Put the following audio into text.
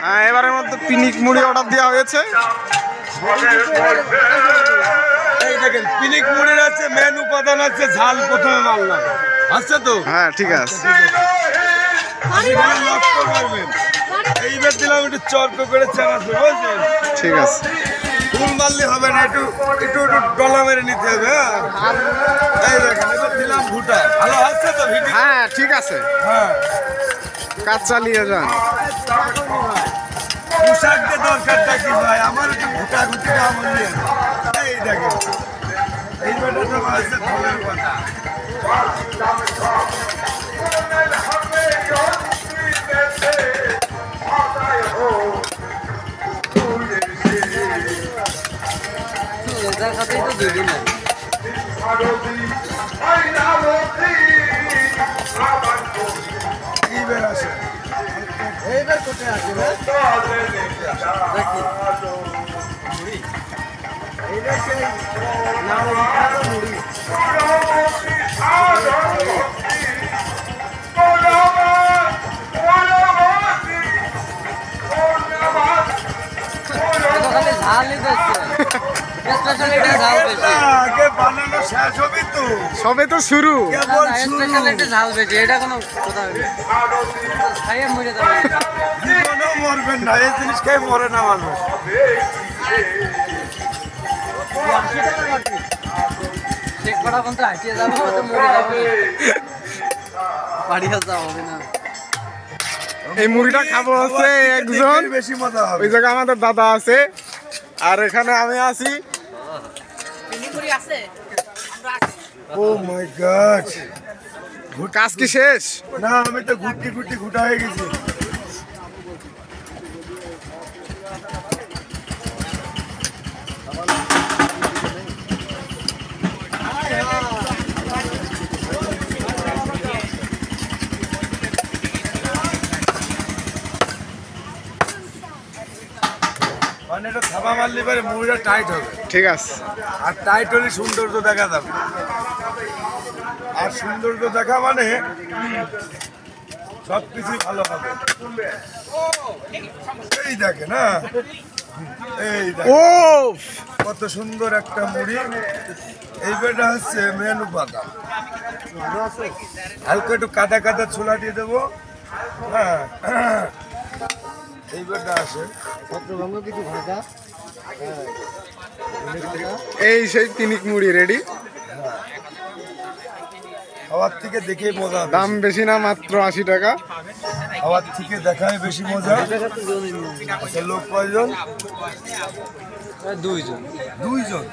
হ্যাঁ, এবারের মধ্যে পিনিক মুড়ি অর্ডার দেওয়া হয়েছে। এই দেখেন পিনিক মুড়ির আছে মেন উপাদান আছে ঝাল, প্রথমে মারলাম আচ্ছা তো। হ্যাঁ ঠিক আছে, লক্ষ্য করবেন এইবার দিলাম একটু চর্ক করে চানাচুর, বুঝছেন? ঠিক আছে। ফুল মারলে হবে না, একটু একটু একটু ডলা মেরে নিতে হবে। এই দেখেন এবার দিলাম ভুটা, ভালো হচ্ছে তো ভিডিও? হ্যাঁ ঠিক আছে, হ্যাঁ কাজ চালিয়ে যান। পোশাকদের দরকারটা কি ভাই, আমার একটু ভুটা ঘুটি কাম নিয়ে। এই দেখেন এই বেটাটা হচ্ছে ধনের কথা। এইবার আসে এইবার কোথায় আছে না এইটা সেই নাও মুড়ি সবে তো শুরু। মরবেন না, এই জিনিস খেয়ে মরে না মানুষ। এই মুড়িটা খাবো হচ্ছে একজন, বেশি মজা হবে। ওই জায়গায় আমাদের দাদা আছে, আর এখানে আমি আছি। ও মাই গড, কাজ কি শেষ? না আমি তো ঘুরতে ঘুরতে ঘুটা হয়ে গেছি। মানে এটা থাবা মারলে পরে মুড়িটা টাইট হবে। ঠিক আছে, আর টাইট হলে সৌন্দর্য দেখা যাবে। আর সৌন্দর্য দেখা মানে সব কিছুই ভালো হবে। এই দেখে না, এই ও কত সুন্দর একটা মুড়ি। এই বেটা হচ্ছে মেন উপাদান। হালকা একটু কাদা কাদা ছোলা দিয়ে দেবো। হ্যাঁ এই বেটা আসে কিছু ভাজা। এই সেই পিনিক মুড়ি রেডি। খাওয়ার থেকে দেখেই মজা হবে। দাম বেশি না, মাত্র 80 টাকা। খাওয়ার থেকে দেখায় বেশি মজা। আচ্ছা লোক কয়জন? দুইজন।